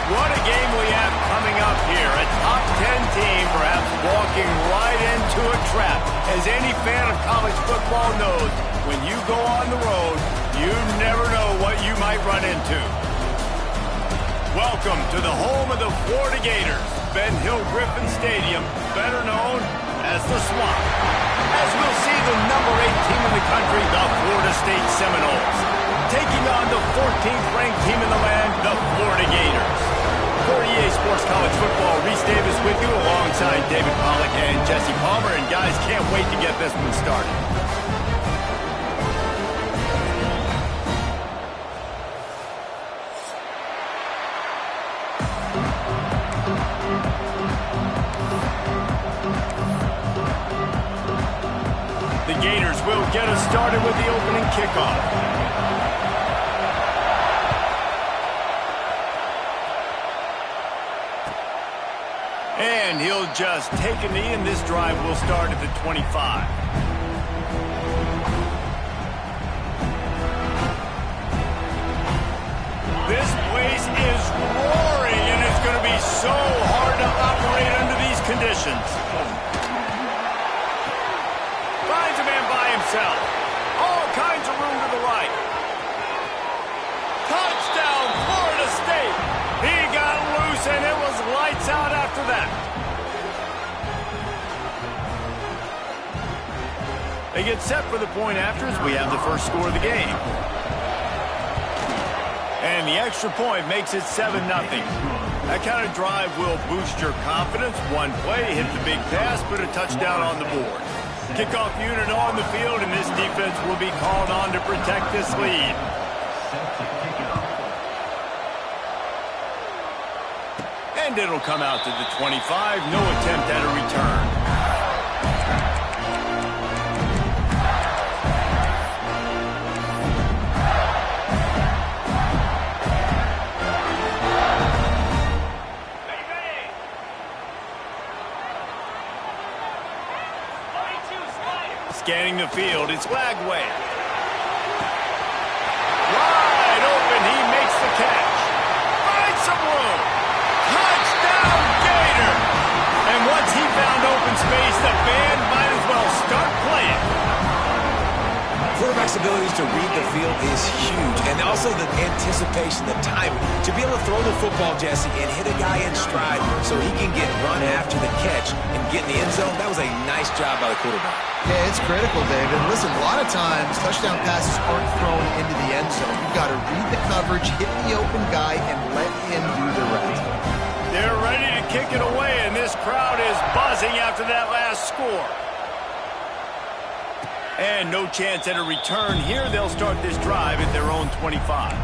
What a game we have coming up here. A top 10 team perhaps walking right into a trap. As any fan of college football knows, when you go on the road, you never know what you might run into. Welcome to the home of the Florida Gators, Ben Hill Griffin Stadium, better known as the Swamp. As we'll see the number 8 team in the country, the Florida State Seminoles, taking on the 14th ranked team in the land, the Florida Gators. For EA Sports College Football, Reese Davis with you alongside David Pollack and Jesse Palmer. And guys, can't wait to get this one started. The Gators will get us started with the opening kickoff. And he'll just take a knee, and this drive will start at the 25. This place is roaring, and it's going to be so hard to operate under these conditions. Finds a man by himself. All kinds of room to the right. Touchdown, Florida State. He got loose, and it was lights out after that. They get set for the point after as we have the first score of the game. And the extra point makes it 7-0. That kind of drive will boost your confidence. One play, hit the big pass, put a touchdown on the board. Kickoff unit on the field, and this defense will be called on to protect this lead. And it'll come out to the 25. No attempt at a return. Scanning the field, it's Lagway. Wide open, he makes the catch. Finds some room. Touchdown, Gator! And once he found open space, the band might as well start playing. Quarterback's abilities to read the field is huge, and also the anticipation, the timing. To be able to throw the football, Jesse, and hit a guy in stride so he can get run after the catch and get in the end zone, that was a nice job by the quarterback. Yeah, it's critical, David. Listen, a lot of times touchdown passes aren't thrown into the end zone. You've got to read the coverage, hit the open guy, and let him do the rest. They're ready to kick it away, and this crowd is buzzing after that last score. And no chance at a return here. They'll start this drive at their own 25.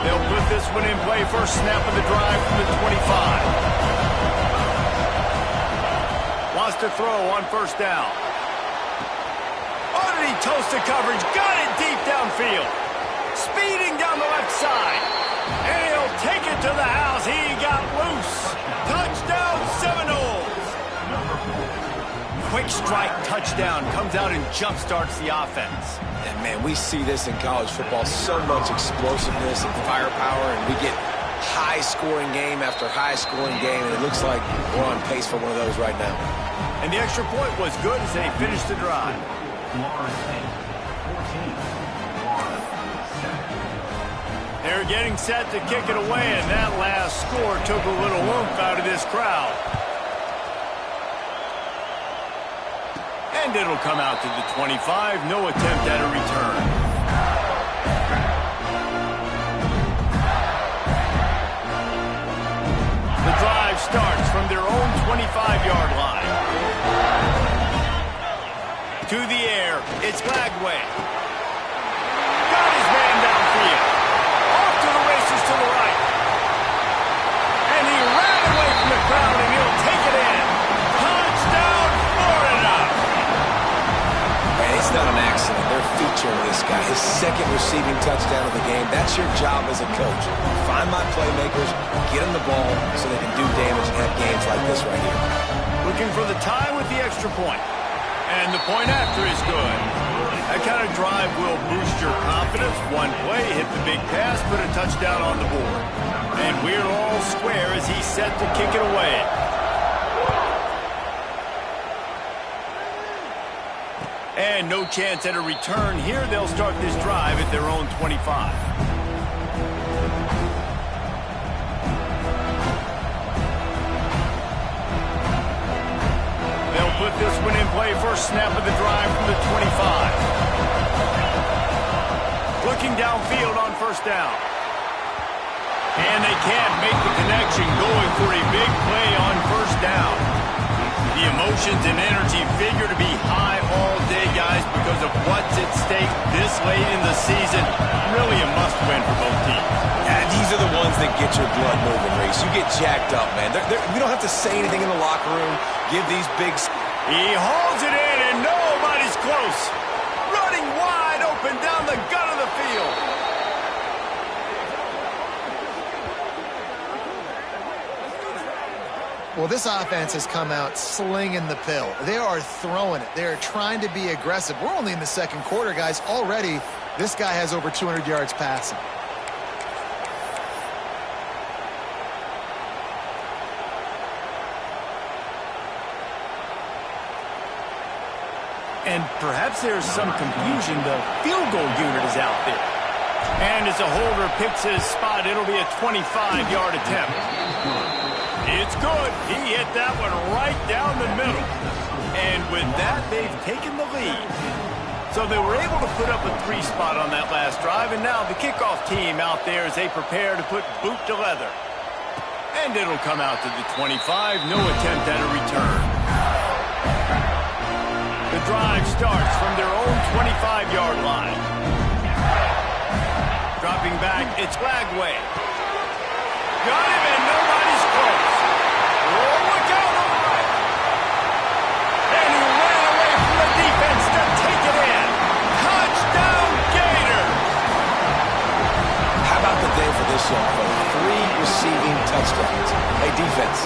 They'll put this one in play. First snap of the drive from the 25. Wants to throw on first down. Oh, did he toast the coverage? Got it deep downfield. Speeding down the left side. And he'll take it to the house. He got loose. Touchdown, Seminoles. Quick strike touchdown. Comes out and jump-starts the offense. And, man, we see this in college football. So much explosiveness and firepower, and we get high-scoring game after high-scoring game, and it looks like we're on pace for one of those right now. And the extra point was good as they finished the drive. They're getting set to kick it away, and that last score took a little oomph out of this crowd. And it'll come out to the 25. No attempt at a return. The drive starts from their own 25-yard line. To the air, it's Lagway. Got his man downfield. To the right. And he ran away from the crowd, and he'll take it in. Touchdown, Florida! Man, it's not an accident. They're featuring this guy. His second receiving touchdown of the game. That's your job as a coach. Find my playmakers, get them the ball so they can do damage and have games like this right here. Looking for the tie with the extra point. And the point after is good. That kind of drive will boost your confidence. One play, hit the big pass, put a touchdown on the board. And we're all square as he's set to kick it away. And no chance at a return here. They'll start this drive at their own 25. Put this one in play. First snap of the drive from the 25. Looking downfield on first down. And they can't make the connection, going for a big play on first down. The emotions and energy figure to be high all day, guys, because of what's at stake this late in the season. Really a must-win for both teams. And these are the ones that get your blood moving, Reese. You get jacked up, man. We don't have to say anything in the locker room. Give these big... He hauls it in, and nobody's close. Running wide open down the gut of the field. Well, this offense has come out slinging the pill. They are throwing it. They are trying to be aggressive. We're only in the second quarter, guys. Already, this guy has over 200 yards passing. And perhaps there's some confusion. The field goal unit is out there. And as a holder picks his spot, it'll be a 25-yard attempt. It's good. He hit that one right down the middle. And with that, they've taken the lead. So they were able to put up a 3 spot on that last drive, and now the kickoff team out there as they prepare to put boot to leather. And it'll come out to the 25. No attempt at a return. The drive starts from their own 25-yard line. Dropping back, it's Lagway. Got him, and nobody's close. Oh, look out on the right. And he ran away from the defense to take it in. Touchdown, Gators! How about the day for this young fella? 3 receiving touchdowns. Hey, defense,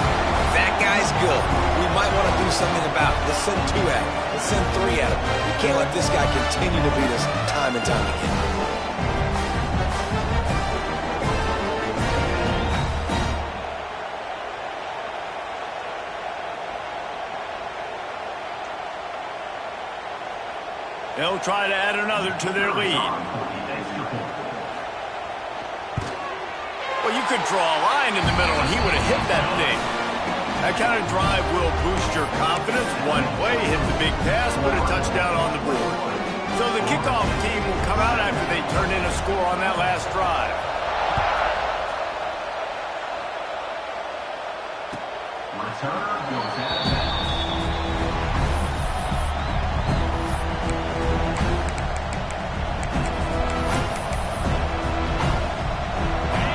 that guy's good. We might want to do something about it. Let's send 2 at him. Let's send 3 at him. You can't let this guy continue to beat us time and time again. They'll try to add another to their lead. Well, you could draw a line in the middle, and he would have hit that thing. That kind of drive will boost your confidence. One play, hit the big pass, put a touchdown on the board. So the kickoff team will come out after they turn in a score on that last drive.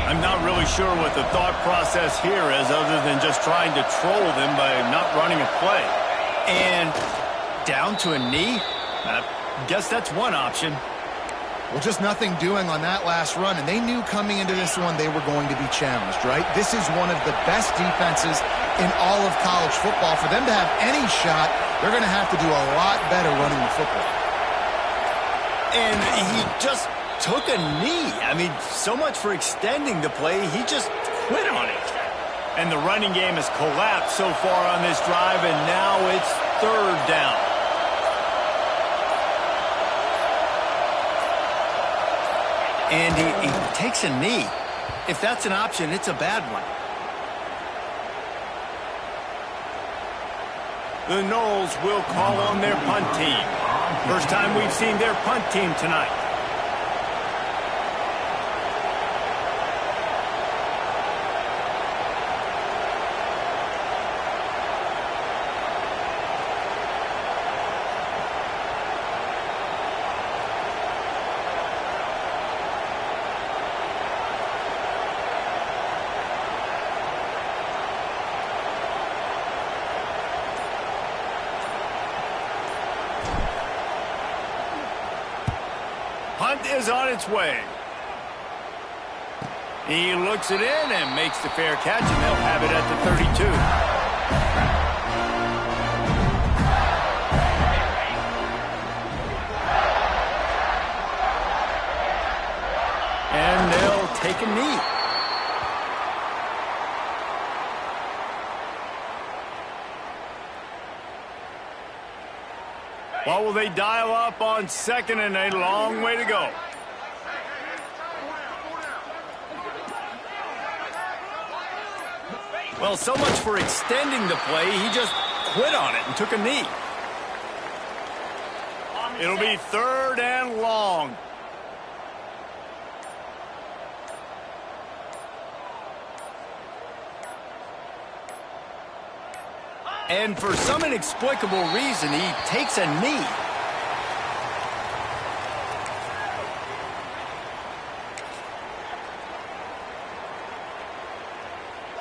I'm not really sure what the thought process here is other than just trying to troll them by not running a play. And down to a knee? I guess that's one option. Well, just nothing doing on that last run, and they knew coming into this one they were going to be challenged, right? This is one of the best defenses in all of college football. For them to have any shot, they're going to have to do a lot better running the football. And he just took a knee. I mean, so much for extending the play. He just quit on it. And the running game has collapsed so far on this drive, and now it's 3rd down. And he takes a knee. If that's an option, it's a bad one. The Noles will call on their punt team. First time we've seen their punt team tonight. Punt is on its way. He looks it in and makes the fair catch, and they'll have it at the 32. What will they dial up on second and a long way to go? Well, so much for extending the play. He just quit on it and took a knee. It'll be third and long. And for some inexplicable reason, he takes a knee.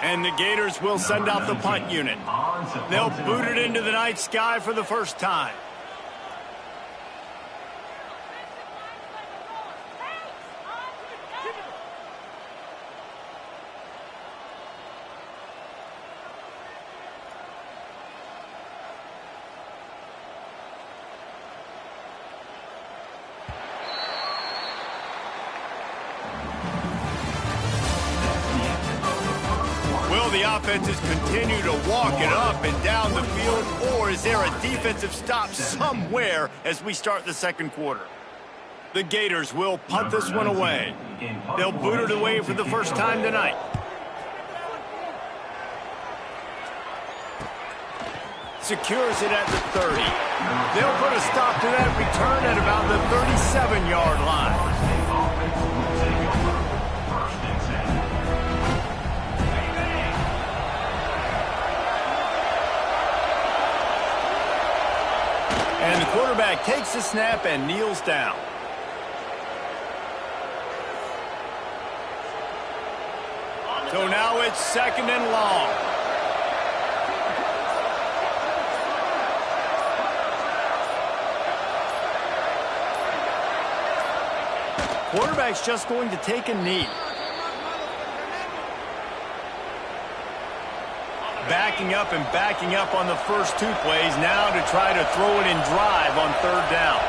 And the Gators will send out the punt unit. They'll boot it into the night sky for the first time. The offenses continue to walk it up and down the field, or is there a defensive stop somewhere as we start the second quarter? The Gators will punt this one away. They'll boot it away for the first time tonight. Secures it at the 30. They'll put a stop to that return at about the 37-yard line. And the quarterback takes the snap and kneels down. So now it's second and long. Quarterback's just going to take a knee. Backing up and backing up on the first two plays now to try to throw it in drive on third down.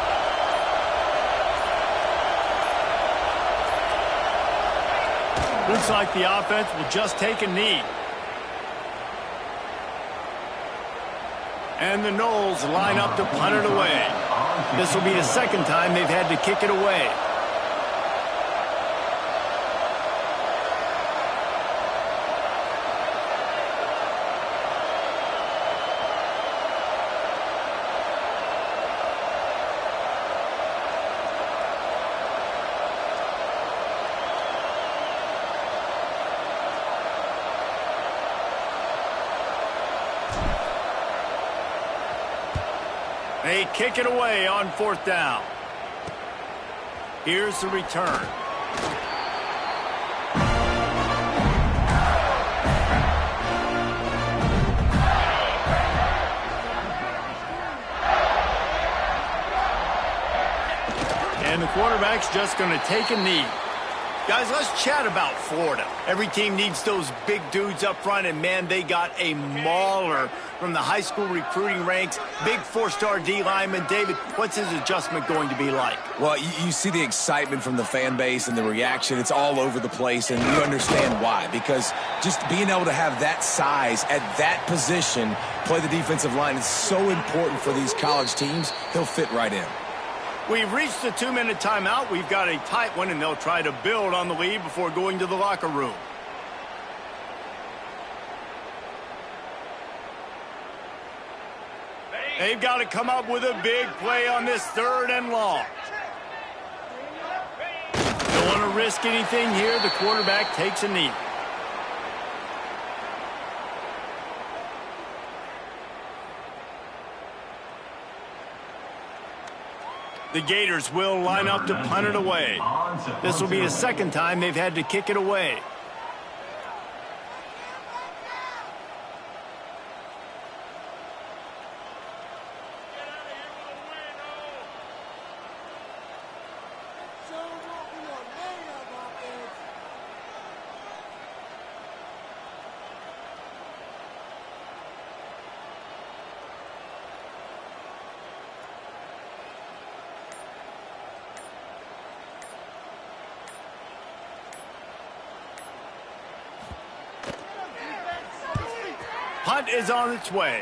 Looks like the offense will just take a knee. And the Noles line up to punt it away. This will be the second time they've had to kick it away. They kick it away on fourth down. Here's the return. And the quarterback's just going to take a knee. Guys, let's chat about Florida. Every team needs those big dudes up front, and, man, they got a mauler from the high school recruiting ranks. Big four-star D lineman. David, what's his adjustment going to be like? Well, you see the excitement from the fan base and the reaction. It's all over the place, and you understand why. Because just being able to have that size at that position, play the defensive line, is so important for these college teams. He'll fit right in. We've reached the 2-minute timeout. We've got a tight one, and they'll try to build on the lead before going to the locker room. They've got to come up with a big play on this third and long. Don't want to risk anything here. The quarterback takes a knee. The Gators will line up to punt it away. This will be the second time they've had to kick it away. Punt is on its way.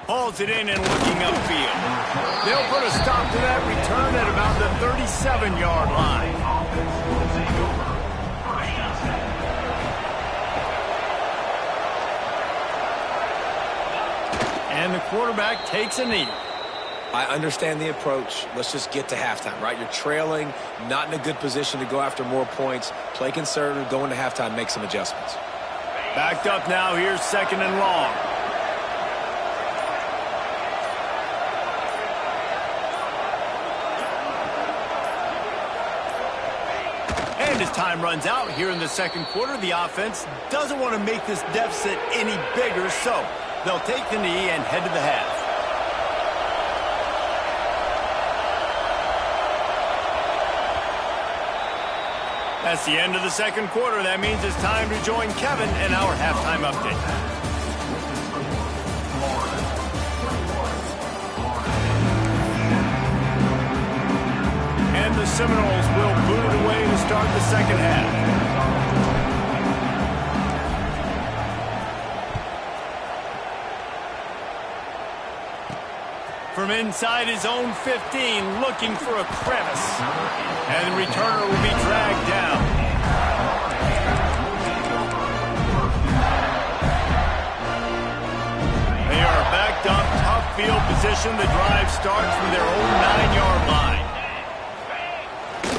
Hauls it in and looking upfield. They'll put a stop to that return at about the 37-yard line. And the quarterback takes a knee. I understand the approach. Let's just get to halftime, right? You're trailing, not in a good position to go after more points. Play conservative, go into halftime, make some adjustments. Backed up now, here's 2nd and long. And as time runs out here in the 2nd quarter, the offense doesn't want to make this deficit any bigger, so they'll take the knee and head to the half. That's the end of the 2nd quarter. That means it's time to join Kevin in our halftime update. And the Seminoles will boot it away to start the 2nd half. From inside his own 15, looking for a crevice. And the returner will be dragged down. They are backed up, tough field position. The drive starts from their own 9-yard line.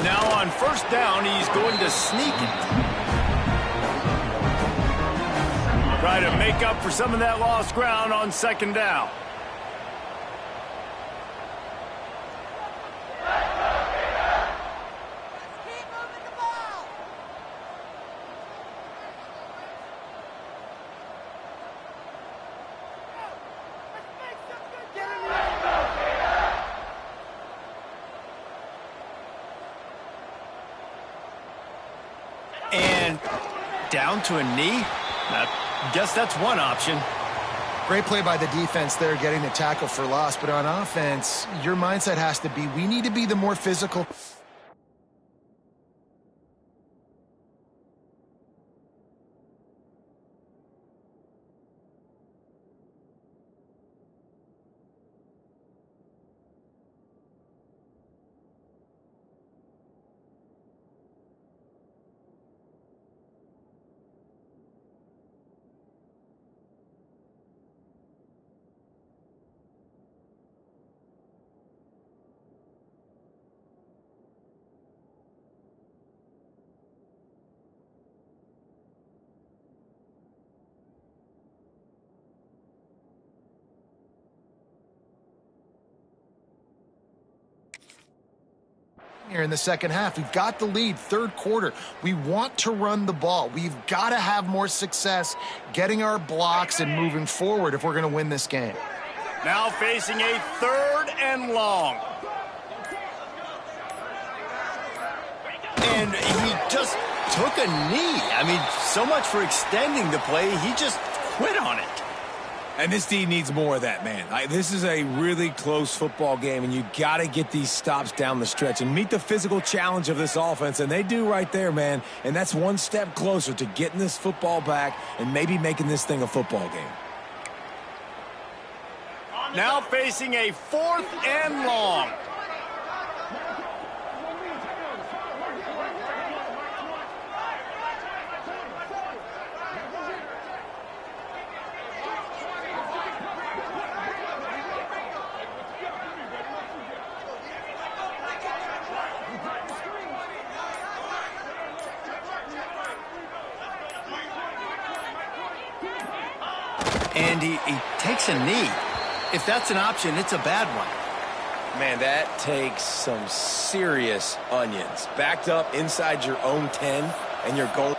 Now on 1st down, he's going to sneak it. Try to make up for some of that lost ground on 2nd down. And down to a knee? I guess that's one option. Great play by the defense there, getting the tackle for loss. But on offense, your mindset has to be, we need to be the more physical. Here in the 2nd half, we've got the lead, 3rd quarter. We want to run the ball. We've got to have more success getting our blocks and moving forward if we're going to win this game. Now facing a 3rd and long. And he just took a knee. I mean, so much for extending the play. He just quit on it. And this D needs more of that, man. This is a really close football game, and you got to get these stops down the stretch and meet the physical challenge of this offense, and they do right there, man. And that's one step closer to getting this football back and maybe making this thing a football game. Now facing a 4th and long. And he takes a knee. If that's an option, it's a bad one. Man, that takes some serious onions. Backed up inside your own 10, and you're going...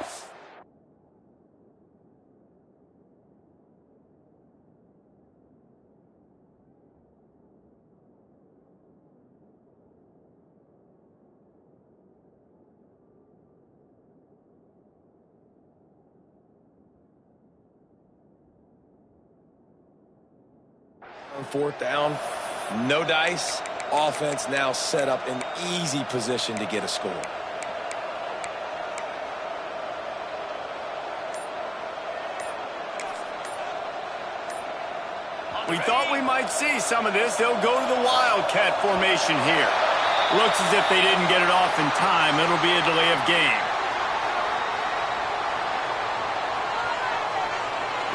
On 4th down, no dice. Offense now set up in easy position to get a score. We thought we might see some of this. They'll go to the Wildcat formation here. Looks as if they didn't get it off in time. It'll be a delay of game.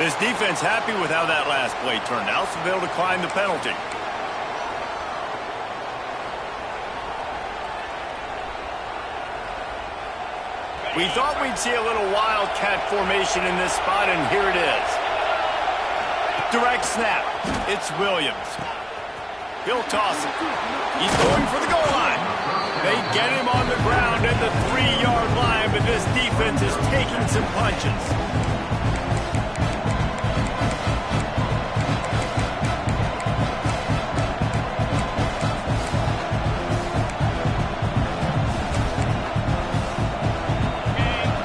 This defense happy with how that last play turned out, so they'll decline the penalty. We thought we'd see a little Wildcat formation in this spot, and here it is. Direct snap. It's Williams. He'll toss it. He's going for the goal line. They get him on the ground at the 3-yard line, but this defense is taking some punches.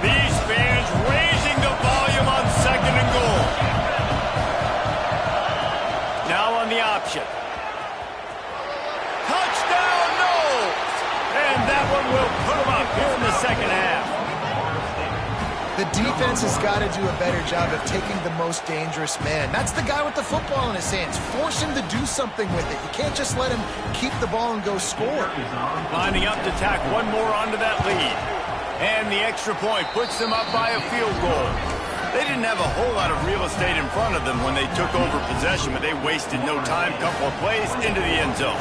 These fans raising the volume on 2nd and goal. Now on the option. Touchdown, no! And that one will put them up here in the second half. The defense has got to do a better job of taking the most dangerous man. That's the guy with the football in his hands. Force him to do something with it. You can't just let him keep the ball and go score. Lining up to tack one more onto that lead. And the extra point puts them up by a field goal. They didn't have a whole lot of real estate in front of them when they took over possession, but they wasted no time. Couple of plays into the end zone.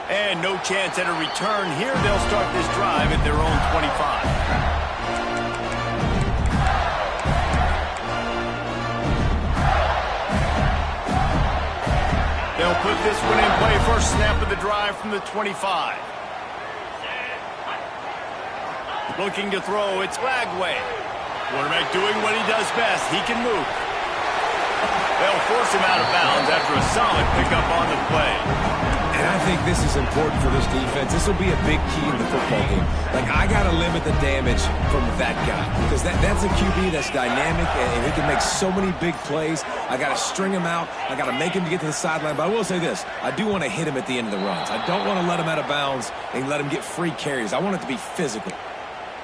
And no chance at a return here. They'll start this drive at their own 25. They'll put this one in play. First snap of the drive from the 25. Looking to throw, it's Lagway. Quarterback doing what he does best. He can move. They'll force him out of bounds after a solid pickup on the play. And I think this is important for this defense. This will be a big key in the football game. Like, I got to limit the damage from that guy because that's a QB that's dynamic and he can make so many big plays. I got to string him out. I got to make him to get to the sideline. But I will say this. I do want to hit him at the end of the runs. I don't want to let him out of bounds and let him get free carries. I want it to be physical.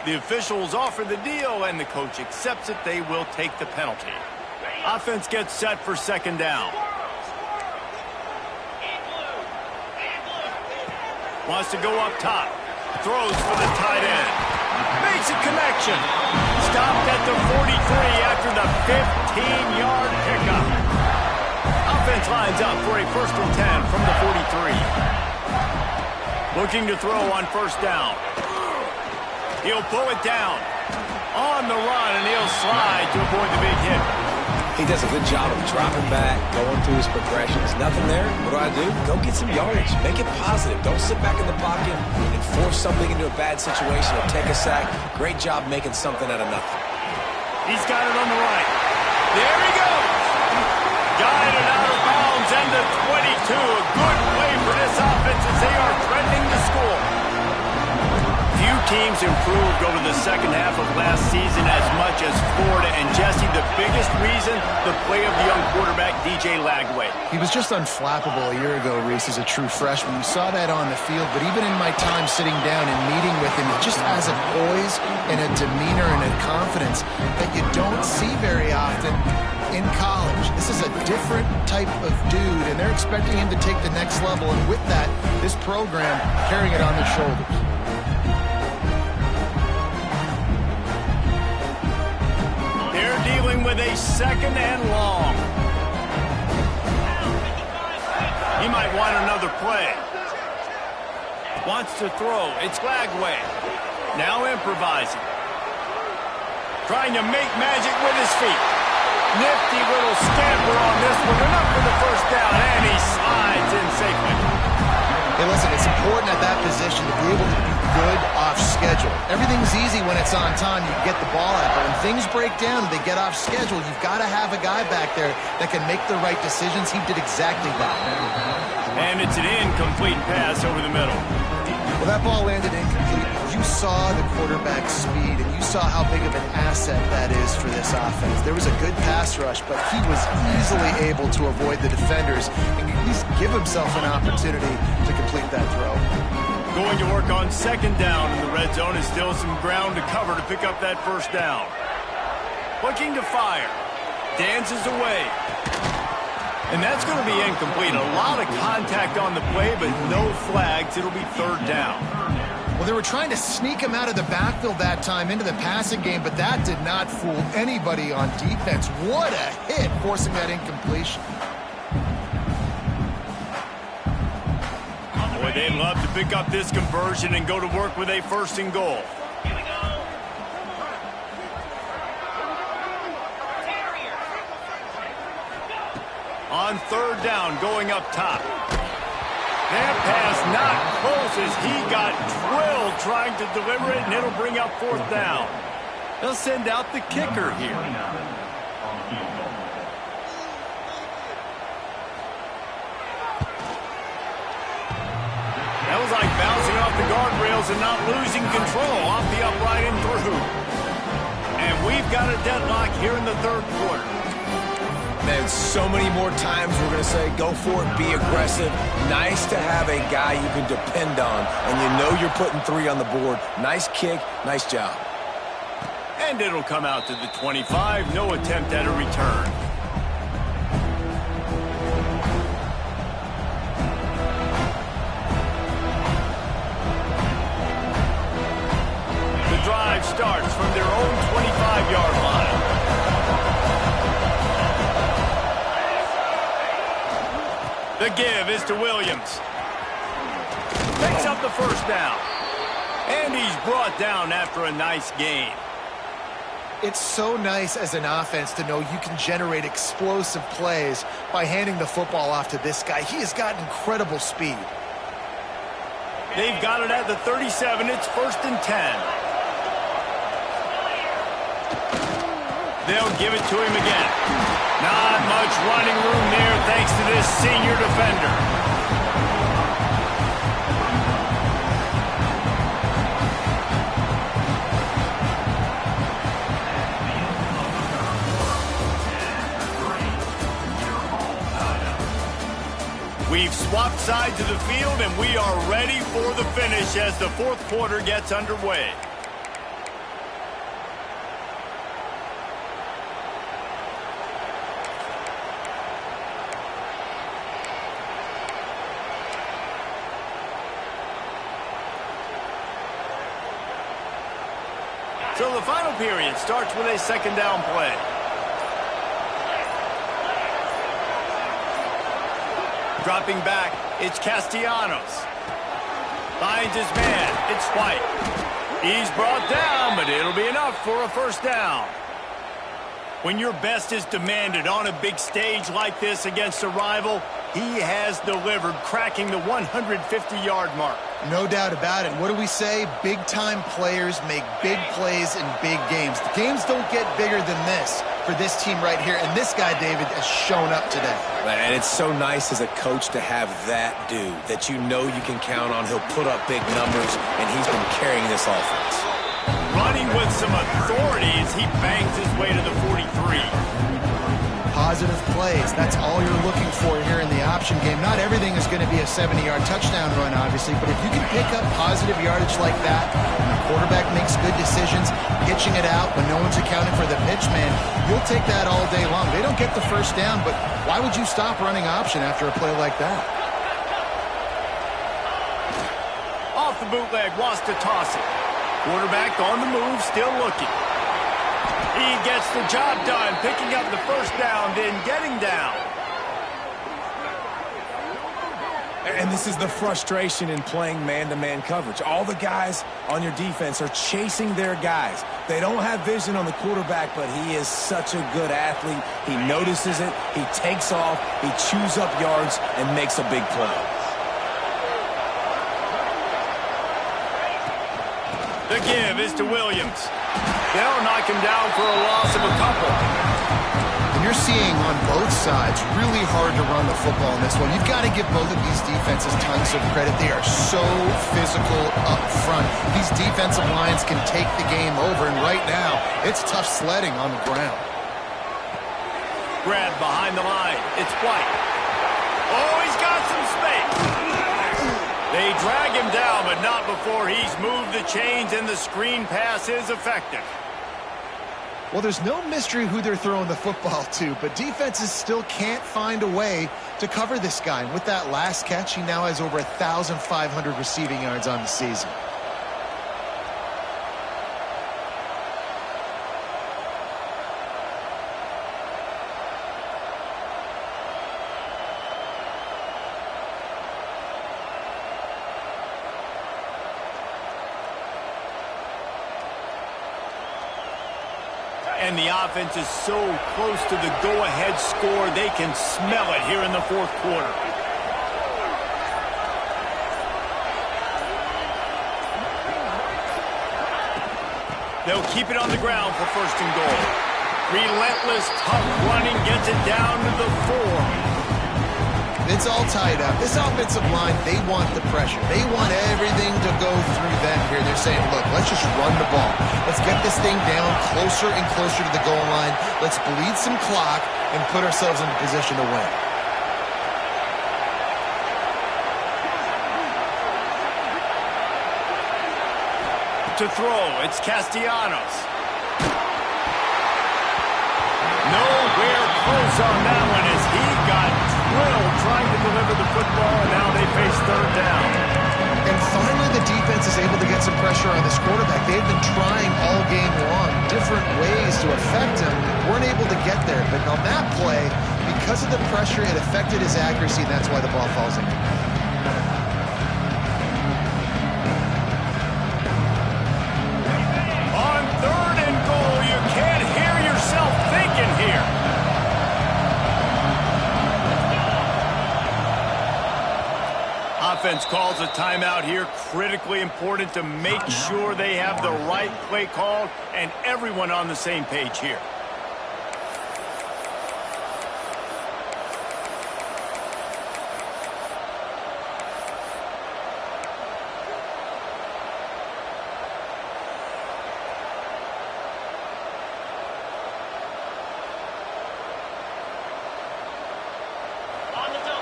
The officials offer the deal, and the coach accepts it. They will take the penalty. Offense gets set for 2nd down. Wants to go up top. Throws for the tight end. Makes a connection. Stopped at the 43 after the 15-yard pickup. Offense lines up for a 1st and 10 from the 43. Looking to throw on 1st down. He'll pull it down. On the run, and he'll slide to avoid the big hit. He does a good job of dropping back, going through his progressions. Nothing there. What do? Go get some yardage. Make it positive. Don't sit back in the pocket and force something into a bad situation or take a sack. Great job making something out of nothing. He's got it on the right. There he goes. Guided out of bounds and the 22. A good play for this offense as they are threatening to score. Few teams improved over the second half of last season as much as Florida. And Jesse, the biggest reason, the play of the young quarterback, DJ Lagway. He was just unflappable a year ago, Reese, as a true freshman. You saw that on the field, but even in my time sitting down and meeting with him, he just has a poise and a demeanor and a confidence that you don't see very often in college. This is a different type of dude, and they're expecting him to take the next level, and with that, this program carrying it on their shoulders. Dealing with a 2nd and long. He might want another play. Wants to throw. It's Lagway. Now improvising. Trying to make magic with his feet. Nifty little scamper on this one. Enough for the 1st down, and he slides in safely. Hey, listen, it's important at that position to be able to be good off schedule. Everything's easy when it's on time. You can get the ball out. But when things break down and they get off schedule, you've got to have a guy back there that can make the right decisions. He did exactly that. And it's an incomplete pass over the middle. Well, that ball landed incomplete. You saw the quarterback's speed, and you saw how big of an asset that is for this offense. There was a good pass rush, but he was easily able to avoid the defenders and at least give himself an opportunity to complete that throw. Going to work on second down in the red zone is still some ground to cover to pick up that first down. Looking to fire. Dances away. And that's going to be incomplete. A lot of contact on the play, but no flags. It'll be third down. Well, they were trying to sneak him out of the backfield that time into the passing game, but that did not fool anybody on defense. What a hit, forcing that incompletion. Boy, they'd love to pick up this conversion and go to work with a first and goal. On third down, going up top. That pass not close as he got drilled trying to deliver it, and it'll bring up fourth down. They'll send out the kicker here. That was like bouncing off the guardrails and not losing control off the upright and through. And we've got a deadlock here in the third quarter. Man, so many more times we're going to say, go for it, be aggressive. Nice to have a guy you can depend on, and you know you're putting 3 on the board. Nice kick, nice job. And it'll come out to the 25, no attempt at a return. The drive starts from their own 25-yard line. The give is to Williams. Takes up the first down. And he's brought down after a nice gain. It's so nice as an offense to know you can generate explosive plays by handing the football off to this guy. He has got incredible speed. They've got it at the 37. It's first and 10. They'll give it to him again. Not much running room there thanks to this senior defender. We've swapped sides of the field, and we are ready for the finish as the fourth quarter gets underway. So the final period starts with a second down play. Dropping back, it's Castellanos. Finds his man, it's White. He's brought down, but it'll be enough for a first down. When your best is demanded on a big stage like this against a rival, he has delivered, cracking the 150-yard mark. No doubt about it. What do we say? Big-time players make big plays in big games. The games don't get bigger than this for this team right here, and this guy, David, has shown up today. And it's so nice as a coach to have that dude that you know you can count on. He'll put up big numbers, and he's been carrying this offense. Running with some authority as he bangs his way to the 43. Positive plays. That's all you're looking for here in the option game. Not everything is going to be a 70-yard touchdown run, obviously, but if you can pick up positive yardage like that, and the quarterback makes good decisions, pitching it out when no one's accounting for the pitch man, you'll take that all day long. They don't get the first down, but why would you stop running option after a play like that? Off the bootleg, wants to toss it. Quarterback on the move, still looking. He gets the job done, picking up the first down, then getting down. And this is the frustration in playing man-to-man coverage. All the guys on your defense are chasing their guys. They don't have vision on the quarterback, but he is such a good athlete. He notices it, he takes off, he chews up yards, and makes a big play. The give is to Williams. They'll knock him down for a loss of a couple. And you're seeing on both sides really hard to run the football in this one. You've got to give both of these defenses tons of credit. They are so physical up front. These defensive lines can take the game over, and right now, it's tough sledding on the ground. Grab behind the line. It's White. Oh, he's got some space. They drag him down, but not before he's moved the chains and the screen pass is effective. Well, there's no mystery who they're throwing the football to, but defenses still can't find a way to cover this guy. And with that last catch, he now has over 1,500 receiving yards on the season. And the offense is so close to the go-ahead score, they can smell it here in the fourth quarter. They'll keep it on the ground for first and goal. Relentless, tough running gets it down to the 4. It's all tied up. This offensive line, they want the pressure. They want everything to go through them here. They're saying, look, let's just run the ball. Let's get this thing down closer and closer to the goal line. Let's bleed some clock and put ourselves in a position to win. To throw, it's Castellanos. Nowhere close on that one as he got drilled trying to deliver the football, and now they face third down. And finally the defense is able to get some pressure on this quarterback. They've been trying all game long different ways to affect him. Weren't able to get there, but on that play, because of the pressure, it affected his accuracy, and that's why the ball falls in. On third and goal, you can't hear yourself thinking here. Offense calls a timeout here. Critically important to make sure they have the right play called and everyone on the same page here.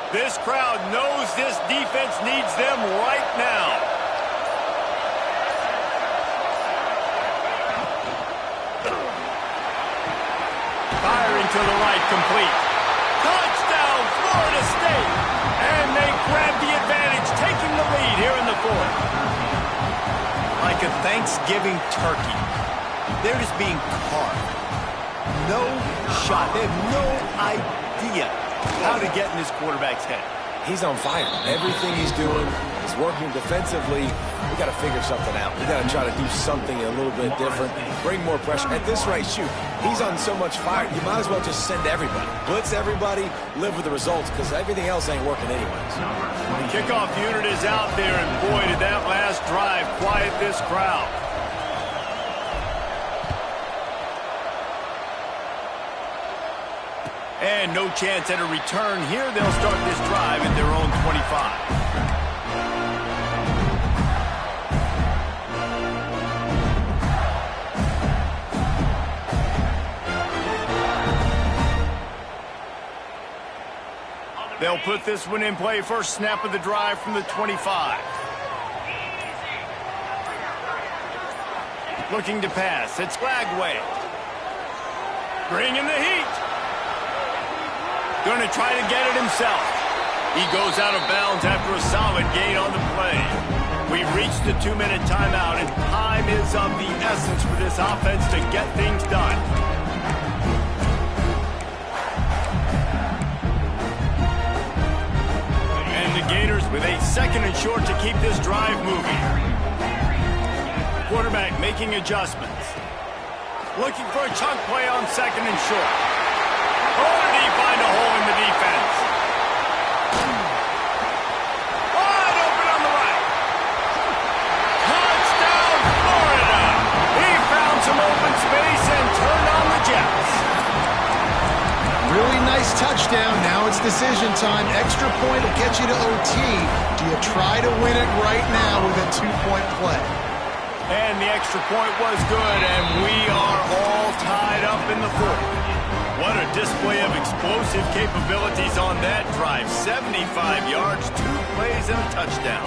This crowd knows this defense needs them right now. Firing to the right, complete. Touchdown, Florida State. And they grab the advantage, taking the lead here in the fourth. Like a Thanksgiving turkey, they're just being carved. No shot. They have no idea how to get in this quarterback's head. He's on fire. Everything he's doing is working defensively. We got to figure something out. We got to try to do something a little bit different, bring more pressure. At this rate, shoot, he's on so much fire, you might as well just send everybody. Blitz everybody, live with the results, because everything else ain't working anyways. The kickoff unit is out there, and boy, did that last drive quiet this crowd. And no chance at a return here. They'll start this drive at their own 25. They'll put this one in play. First snap of the drive from the 25. Looking to pass. It's Flagway. Bringing the heat. Going to try to get it himself. He goes out of bounds after a solid gain on the play. We've reached the 2-minute timeout, and time is of the essence for this offense to get things done. And the Gators with a second and short to keep this drive moving. Quarterback making adjustments. Looking for a chunk play on second and short. Oh, did he find a hole in the defense? Wide open on the right. Touchdown, Florida. He found some open space and turned on the Jets. Really nice touchdown. Now it's decision time. Extra point will get you to OT. Do you try to win it right now with a 2-point play? And the extra point was good, and we are all tied up in the fourth. What a display of explosive capabilities on that drive. 75 yards, 2 plays, and a touchdown.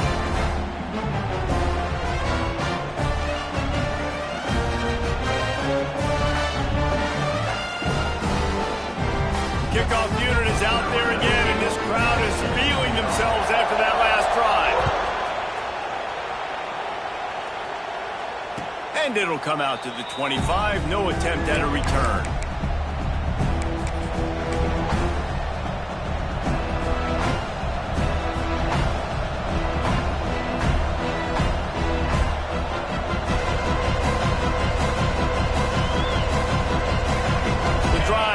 Kickoff unit is out there again, and this crowd is feeling themselves after that last drive. And it'll come out to the 25. No attempt at a return.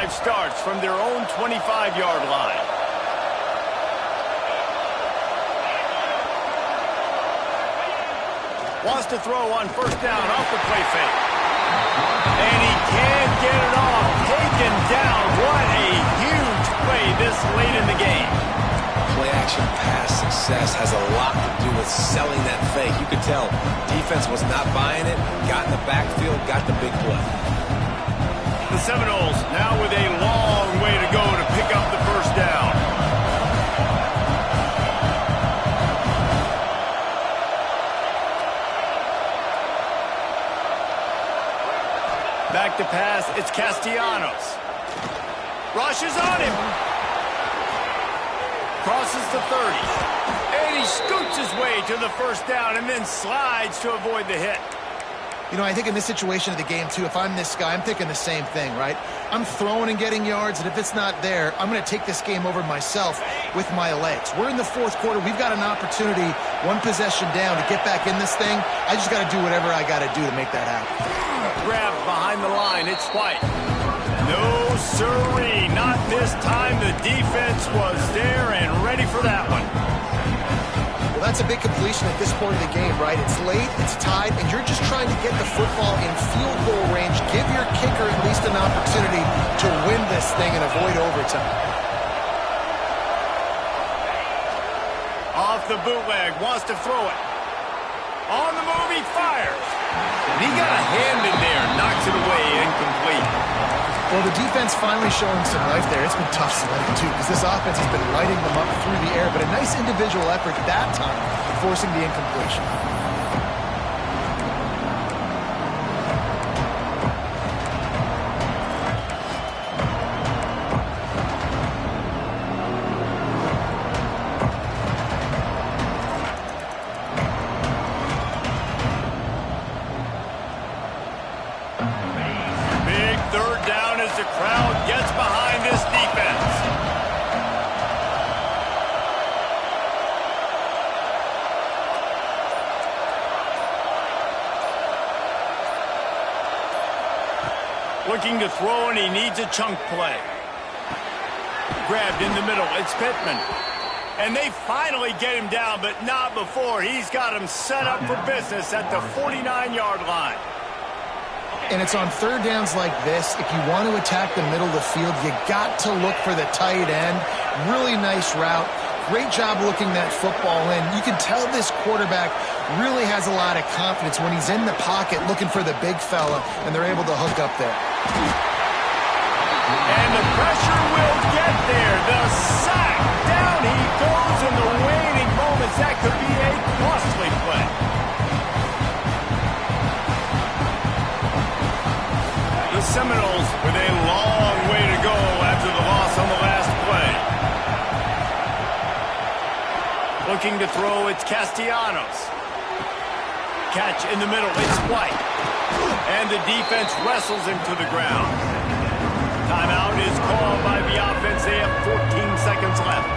Starts from their own 25-yard line. Wants to throw on first down off the play fake. And he can't get it off. Taken down. What a huge play this late in the game. Play-action pass success has a lot to do with selling that fake. You could tell defense was not buying it. Got in the backfield, got the big play. The Seminoles now with a long way to go to pick up the first down. Back to pass, it's Castellanos. Rushes on him. Crosses the 30. And he scoots his way to the first down and then slides to avoid the hit. You know, I think in this situation of the game, too, if I'm this guy, I'm thinking the same thing, right? I'm throwing and getting yards, and if it's not there, I'm going to take this game over myself with my legs. We're in the fourth quarter. We've got an opportunity, one possession down, to get back in this thing. I just got to do whatever I got to do to make that happen. Grab behind the line. It's White. No, sirree. Not this time. The defense was there and ready for that one. Well, that's a big completion at this point of the game, right? It's late, it's tied, and you're just trying to get the football in field goal range. Give your kicker at least an opportunity to win this thing and avoid overtime. Off the bootleg, wants to throw it. On the move, he fires. And he got a hand in there, knocks it away, incomplete. Well, the defense finally showing some life there. It's been tough sledding, too, because this offense has been lighting them up through the air, but a nice individual effort that time, forcing the incompletion. The crowd gets behind this defense. Looking to throw, and he needs a chunk play. Grabbed in the middle. It's Pittman. And they finally get him down, but not before. He's got him set up for business at the 49-yard line. And it's on third downs like this. If you want to attack the middle of the field, you got to look for the tight end. Really nice route. Great job looking that football in. You can tell this quarterback really has a lot of confidence when he's in the pocket looking for the big fella, and they're able to hook up there. And the pressure will get there. The sack. Down he goes in the waning moments. That could be a costly play. The Seminoles with a long way to go after the loss on the last play. Looking to throw, it's Castellanos. Catch in the middle, it's White. And the defense wrestles him to the ground. Timeout is called by the offense. They have 14 seconds left.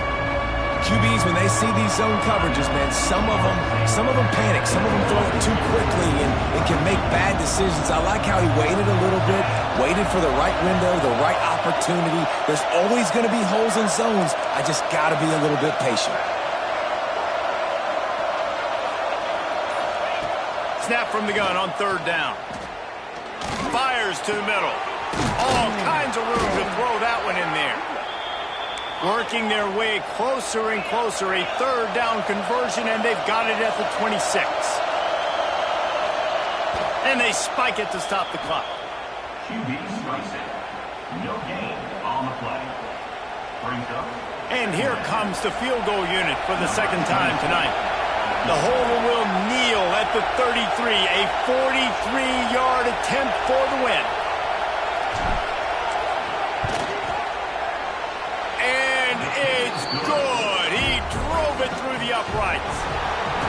QBs, when they see these zone coverages, man, some of them panic. Some of them throw it too quickly and can make bad decisions. I like how he waited a little bit, waited for the right window, the right opportunity. There's always going to be holes in zones. I just got to be a little bit patient. Snap from the gun on third down. Fires to the middle. All kinds of room to throw that one in there. Working their way closer and closer. A third down conversion, and they've got it at the 26. And they spike it to stop the clock. QB strikes it. No gain on the play. Brings up. And here comes the field goal unit for the second time tonight. The holder will kneel at the 33. A 43-yard attempt for the win.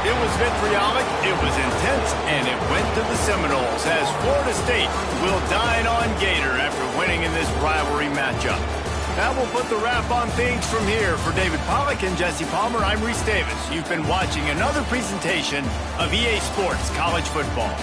It was vitriolic, it was intense, and it went to the Seminoles as Florida State will dine on Gator after winning in this rivalry matchup. That will put the wrap on things from here. For David Pollack and Jesse Palmer, I'm Reese Davis. You've been watching another presentation of EA Sports College Football.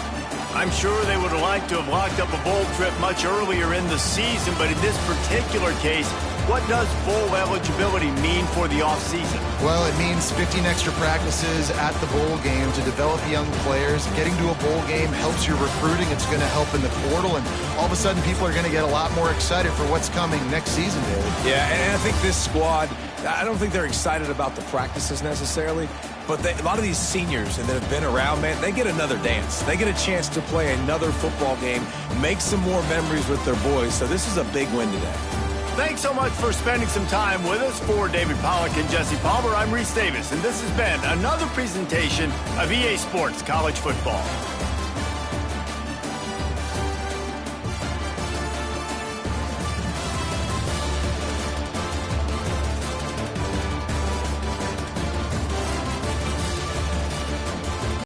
I'm sure they would have liked to have locked up a bowl trip much earlier in the season, but in this particular case, what does bowl eligibility mean for the offseason? Well, it means 15 extra practices at the bowl game to develop young players. Getting to a bowl game helps your recruiting. It's going to help in the portal, and all of a sudden people are going to get a lot more excited for what's coming next season, David. Yeah, and I think this squad, I don't think they're excited about the practices necessarily, but a lot of these seniors and that have been around, man, they get another dance. They get a chance to play another football game, make some more memories with their boys, so this is a big win today. Thanks so much for spending some time with us. For David Pollack and Jesse Palmer, I'm Reese Davis, and this has been another presentation of EA Sports College Football.